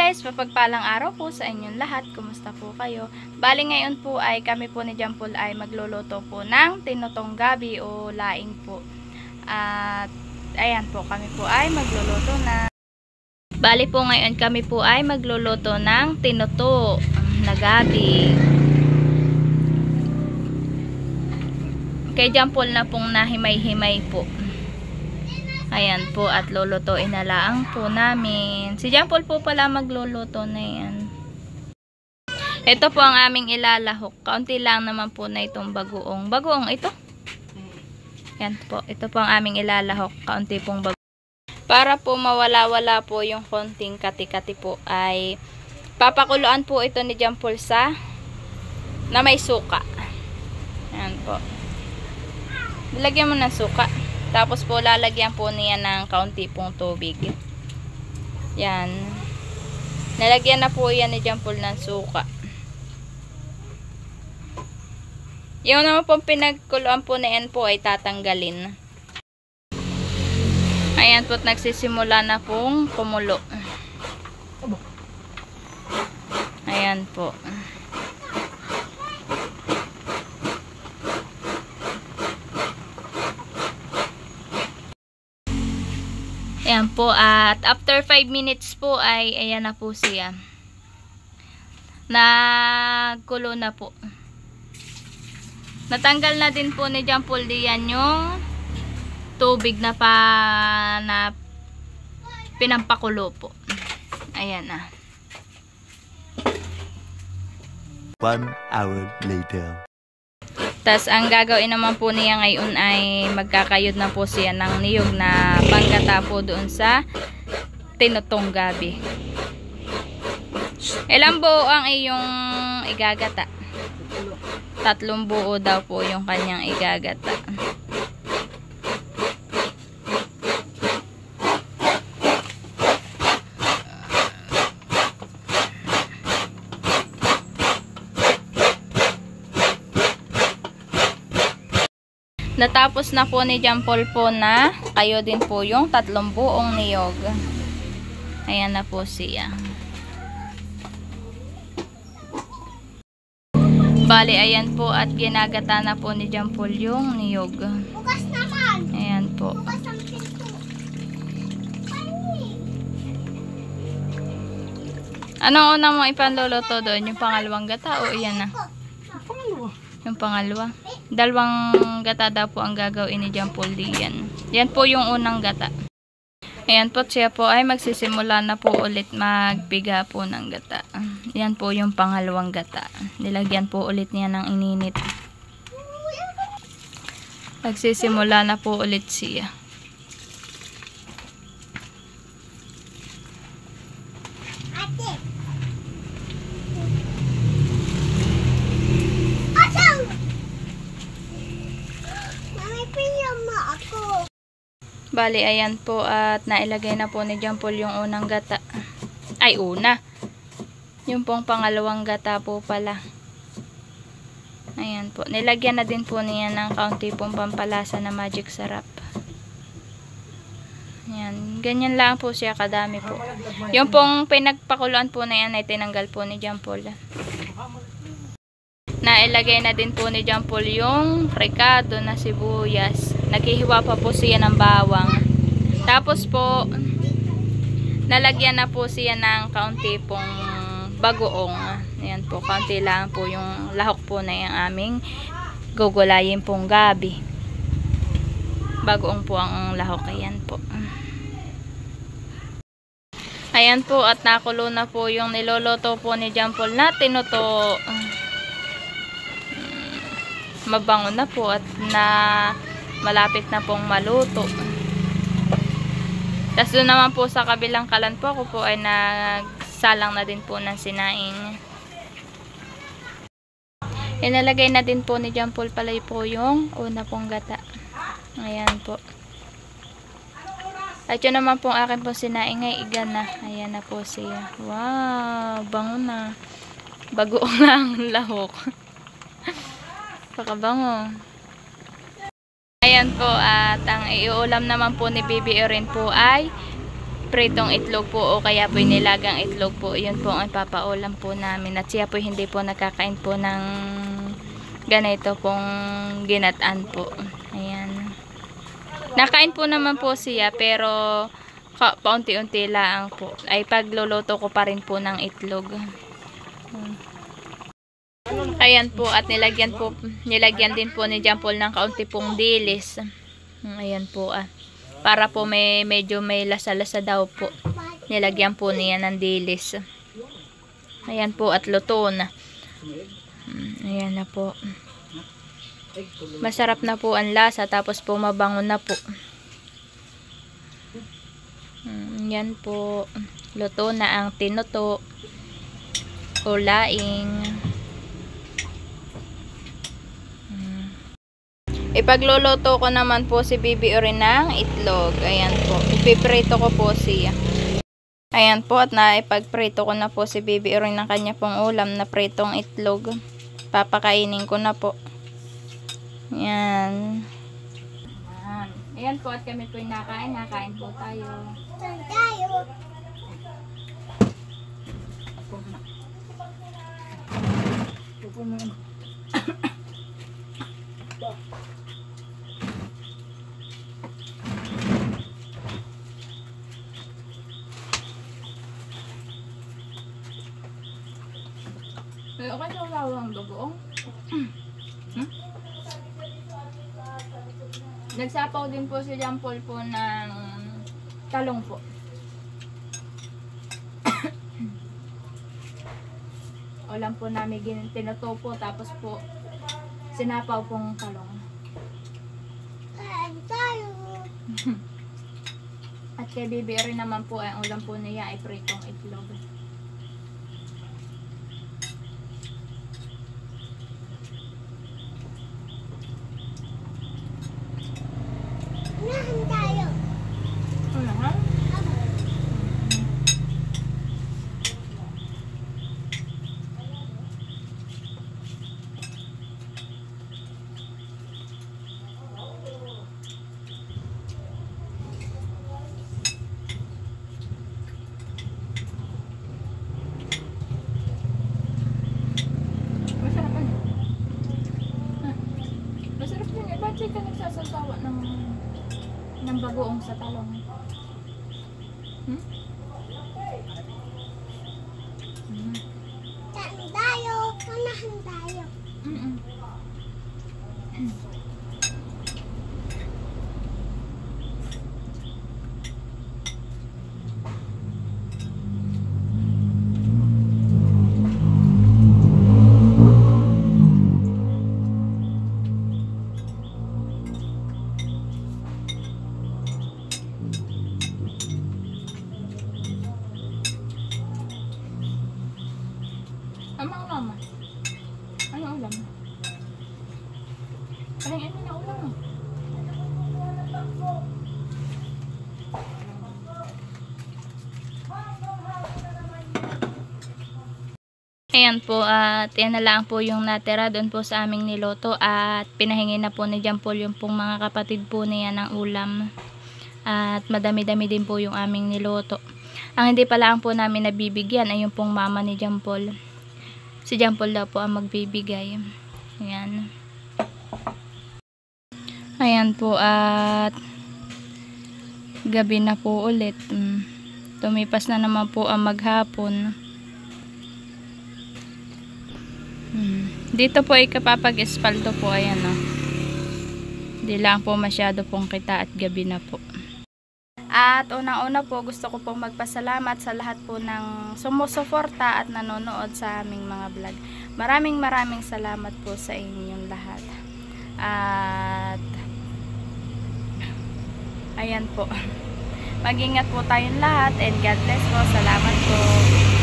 guys, mapagpalang araw po sa inyong lahat. Kumusta po kayo? Bali ngayon po ay kami po ni Jampol ay magluluto po ng tinutong gabi o laing po. At ayan po, kami po ay magluluto na. Bali po ngayon kami po ay magluluto ng tinuto na gabi. Kay Jampol na pong nahimay-himay po. Ayan po, at lulutuin na lang po namin. Si Jampol po pala magluluto na yan. Ito po ang aming ilalahok. Kaunti lang naman po na itong bagoong. Bagoong ito? Yan po. Ito po ang aming ilalahok. Kaunti pong bagoong. Para po mawala-wala po yung konting kati-kati po ay papakuluan po ito ni Jampol sa na may suka. Yan po. Lagyan mo ng suka. Tapos po lalagyan po niya ng kaunti pong tubig. Yan. Nalagyan na po yan ni Jampol ng suka. Yung naman pong pinagkuluan po na yan po ay tatanggalin. Ayan po, nagsisimula na pong kumulo. Ayan po. Ayan po, at after 5 minutes po ay ayan na po siya. Nagkulo na po. Natanggal na din po ni Jampol diyan yung tubig na pinampakulo po. Ayan na. 1 hour later. Tas ang gagawin naman po niya ngayon ay magkakayod na po siya ng niyog na panggata po doon sa tinutong gabi. Ilang buo ang iyong igagata? 3 buo daw po yung kanyang igagata. Natapos na po ni Jampol po na kayo din po yung 3 buong niyog. Ayan na po siya. Bali, ayan po, at ginagata na po ni Jampol yung niyog. Bukas naman. Ayan po. Bukas ang pinto. Anong unang mo ipanluluto doon? Yung pangalawang gata o iyan na? Yung pangalawa. 2 gata daw po ang gagawin ni Jampol diyan. Yan po yung unang gata. Ayan po, siya po ay magsisimula na po ulit magpiga po ng gata. Yan po yung pangalawang gata. Nilagyan po ulit niya ng ininit. Magsisimula na po ulit siya. Bali, ayan po, at nailagay na po ni Jampol yung unang gata. Ay, una. Yung pong pangalawang gata po pala. Ayan po. Nilagyan na din po niya ng kaunti pong pampalasa na magic sarap. Ayan. Ganyan lang po siya kadami po. Yung pong pinagpakuluan po na yan ay tinanggal po ni Jampol. Nailagay na din po ni Jampol yung rekado na sibuyas. Naghihiwa pa po siya ng bawang. Tapos po, nalagyan na po siya ng kaunti pong bagoong. Ayan po, kaunti lang po yung lahok po na yung aming gugulayin pong gabi. Bagoong po ang lahok. Ayan po. Ayan po, at nakulo na po yung niloloto po ni Jampol na tinuto. Mabango na po at malapit na pong maluto. Tapos doon naman po sa kabilang kalan po, ako po ay nagsalang na din po ng sinaing. Inalagay na din po ni Jampol pala po yung una pong gata. Ayan po. At yun naman po akin po sinaing ay iga na. Ayan na po siya. Wow, bango na. Bagoong lang lahok. Pakabango. Ayan po, at ang iuulam naman po ni Bibi Erin po ay pritong itlog po o kaya po nilagang itlog po. Yun po ang ipapaulam po namin. At siya po hindi po nakakain po ng ganito pong ginataan po. Ayan. Nakain po naman po siya pero paunti-unti lang po. Ay pagluluto ko pa rin po ng itlog. Ayan po at nilagyan din po ni John Paul ng kaunti pong dilis. Ayan po para po medyo may lasa-lasa daw po. Nilagyan po niya ng dilis. Ayan po at luto na. Ayan na po. Masarap na po ang lasa tapos po mabango na po. Ayan po. Luto na ang tinuto. O laing. Ipagluluto ko naman po si Bibi Orin ng itlog. Ayan po. Ipiprito ko po siya. Ayan po at naipagprito ko na po si Bibi Orin ng kanya pong ulam na pritong itlog. Papakainin ko na po. Ayan. Ayan po at kami po yung nakain. Nakain po tayo. Okay na wala ang dugoong. Nagsapaw din po si John Paul po ng talong po. Ulam po namin tinuto po tapos po sinapaw pong talong. At kay Bibi rin naman po ang ulam po niya ay pritong itlog. Bakit ka nagsasaltawa ng bagoong sa talong? Tayo, unahan tayo. Amang mama. Ano ulam? Ay, ano na ulam mo? Ayan po at yan na lang po yung natira doon po sa aming niloto at pinahingi na po ni John Paul yung pong mga kapatid po niya ng ulam. At madami-dami din po yung aming niloto. Ang hindi pala ang po namin nabibigyan ay yung pong mama ni John Paul. Si John Paul daw po ang magbibigay. Ayan. Ayan po at gabi na po ulit. Tumipas na naman po ang maghapon. Dito po ay kapapag-espalto po. Ayan o. Hindi lang po masyado pong kita at gabi na po. At unang-una po gusto ko pong magpasalamat sa lahat po ng sumusuporta at nanonood sa aming mga vlog. Maraming salamat po sa inyong lahat. At ayan po. Mag-ingat po tayong lahat and God bless po. Salamat po.